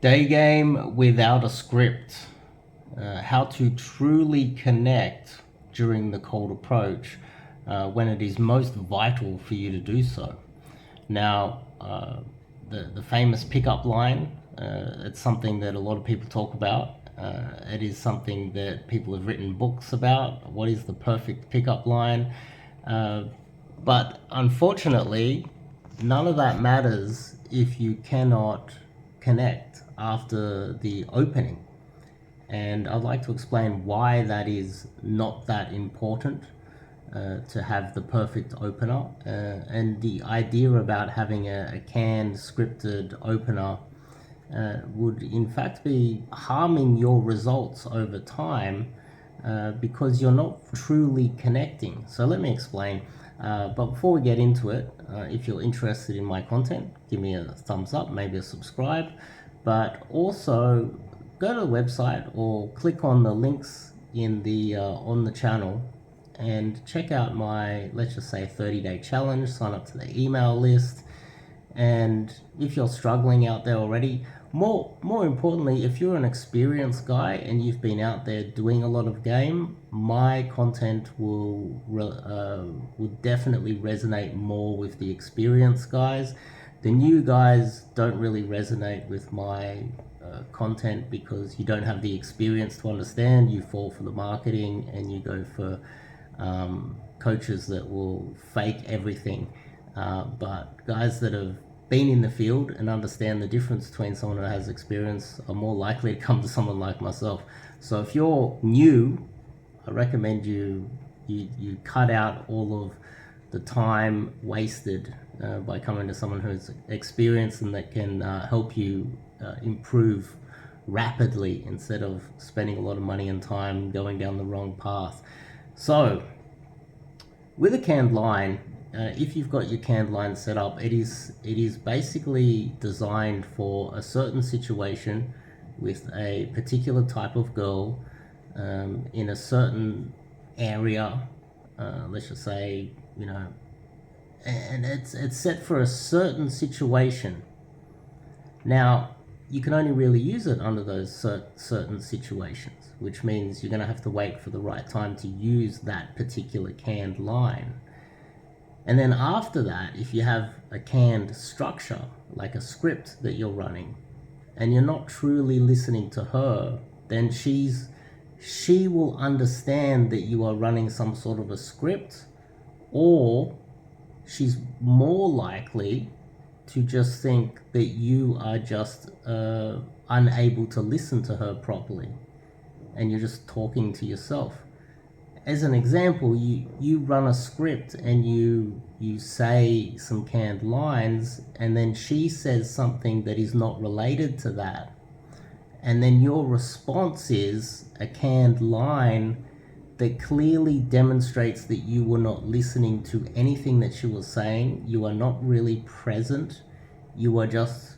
Daygame without a script. How to truly connect during the cold approach when it is most vital for you to do so. Now, the famous pickup line, it's something that a lot of people talk about. It is something that people have written books about. What is the perfect pickup line? But unfortunately, none of that matters if you cannot connect after the opening. And I'd like to explain why that is not that important to have the perfect opener. And the idea about having a canned scripted opener would in fact be harming your results over time because you're not truly connecting. So let me explain. But before we get into it, if you're interested in my content, give me a thumbs up, maybe a subscribe, but also go to the website or click on the links in the on the channel and check out my, let's just say, 30-day challenge. Sign up to the email list. And if you're struggling out there already, more importantly, if you're an experienced guy and you've been out there doing a lot of game, my content will definitely resonate more with the experienced guys. The new guys don't really resonate with my content because you don't have the experience to understand. You fall for the marketing and you go for coaches that will fake everything. But guys that have been in the field and understand the difference between someone who has experience are more likely to come to someone like myself. So if you're new, I recommend you cut out all of the time wasted by coming to someone who's experienced and that can help you improve rapidly instead of spending a lot of money and time going down the wrong path. So with a canned line, if you've got your canned line set up, it is basically designed for a certain situation with a particular type of girl in a certain area, let's just say, you know, and it's set for a certain situation. Now, you can only really use it under those certain situations, which means you're going to have to wait for the right time to use that particular canned line. And then after that, if you have a canned structure, like a script that you're running, and you're not truly listening to her, then she will understand that you are running some sort of a script, or she's more likely to just think that you are just unable to listen to her properly and you're just talking to yourself. As an example, you run a script and you say some canned lines, and then she says something that is not related to that, and then your response is a canned line that clearly demonstrates that you were not listening to anything that she was saying. You are not really present. You are just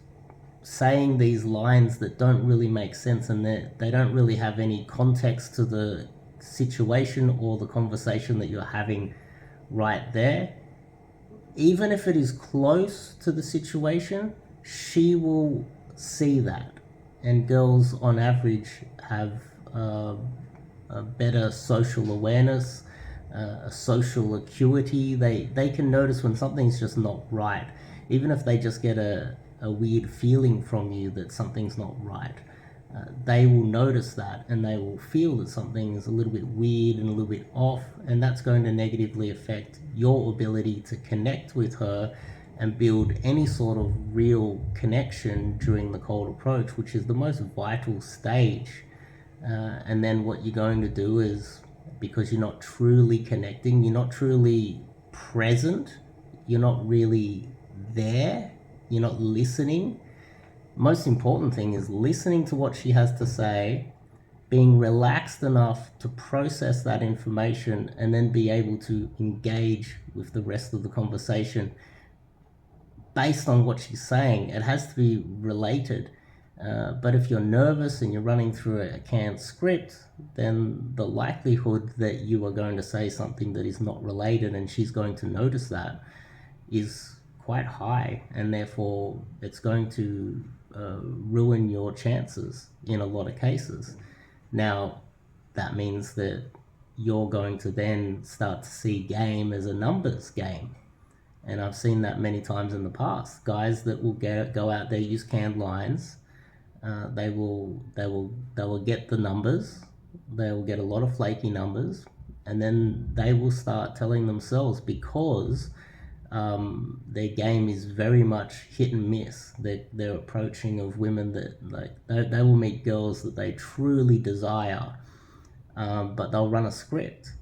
saying these lines that don't really make sense, and they don't really have any context to the situation or the conversation that you're having right there. Even if it is close to the situation, she will see that. And girls on average have a better social awareness, a social acuity. They can notice when something's just not right, even if they just get a weird feeling from you that something's not right. They will notice that and they will feel that something is a little bit weird and a little bit off, and that's going to negatively affect your ability to connect with her and build any sort of real connection during the cold approach, which is the most vital stage. And then what you're going to do is, because you're not truly connecting, you're not truly present, you're not really there, you're not listening. Most important thing is listening to what she has to say, being relaxed enough to process that information, and then be able to engage with the rest of the conversation based on what she's saying. It has to be related. But if you're nervous and you're running through a canned script, then the likelihood that you are going to say something that is not related and she's going to notice that is quite high, and therefore it's going to ruin your chances in a lot of cases. Now, that means that you're going to then start to see game as a numbers game. And I've seen that many times in the past. Guys that will go out there, use canned lines, they will get the numbers, they will get a lot of flaky numbers, and then they will start telling themselves, because their game is very much hit and miss. Their approaching of women, that like they will meet girls that they truly desire, but they'll run a script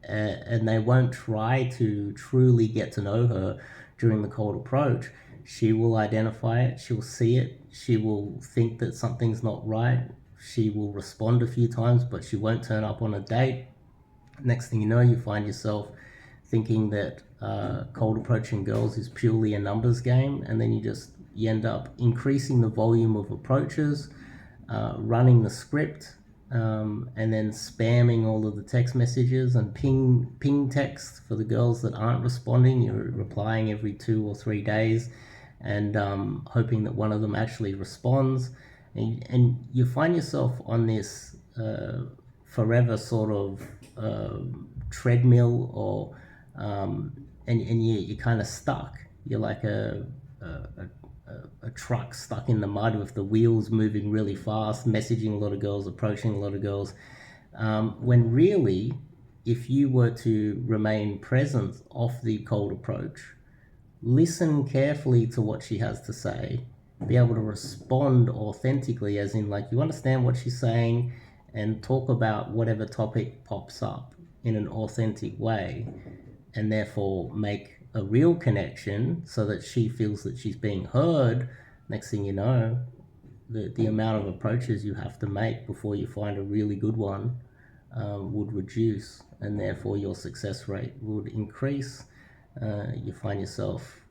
and they won't try to truly get to know her during the cold approach. She will identify it, she'll see it, she will think that something's not right, she will respond a few times, but she won't turn up on a date. Next thing you know, you find yourself thinking that cold approaching girls is purely a numbers game, and then you end up increasing the volume of approaches, running the script, and then spamming all of the text messages and ping text for the girls that aren't responding. You're replying every 2 or 3 days, and hoping that one of them actually responds, and you find yourself on this forever sort of treadmill, or and you're kind of stuck. You're like a truck stuck in the mud with the wheels moving really fast, messaging a lot of girls, approaching a lot of girls, when really, if you were to remain present off the cold approach, listen carefully to what she has to say, be able to respond authentically, as in like you understand what she's saying, and talk about whatever topic pops up in an authentic way, and therefore make a real connection so that she feels that she's being heard. Next thing you know, the amount of approaches you have to make before you find a really good one would reduce, and therefore your success rate would increase. You find yourself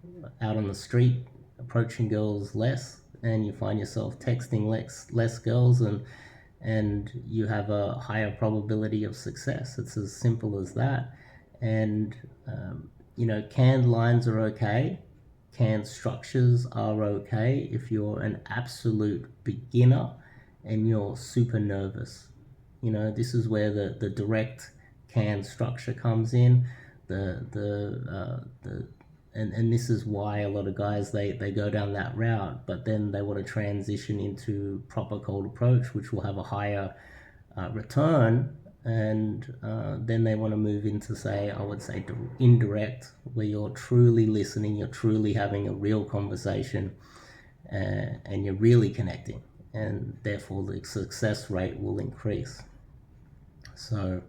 out on the street approaching girls less, and you find yourself texting less girls, and you have a higher probability of success. It's as simple as that. And canned lines are okay, canned structures are okay if you're an absolute beginner and you're super nervous. This is where the direct canned structure comes in. And this is why a lot of guys they go down that route, but then they want to transition into proper cold approach, which will have a higher return, and then they want to move into, I would say indirect, where you're truly listening, you're truly having a real conversation, and you're really connecting, and therefore the success rate will increase. So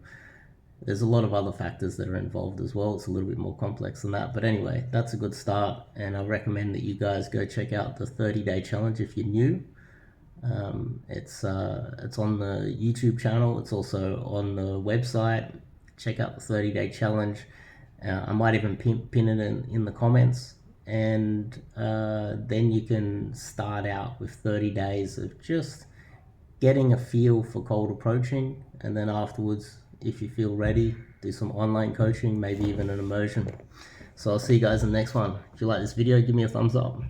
there's a lot of other factors that are involved as well. It's a little bit more complex than that. But anyway, that's a good start. And I recommend that you guys go check out the 30-day challenge if you're new. It's on the YouTube channel. It's also on the website. Check out the 30-day challenge. I might even pin it in the comments. And then you can start out with 30 days of just getting a feel for cold approaching. And then afterwards, if you feel ready, do some online coaching, maybe even an immersion. So I'll see you guys in the next one. If you like this video, give me a thumbs up.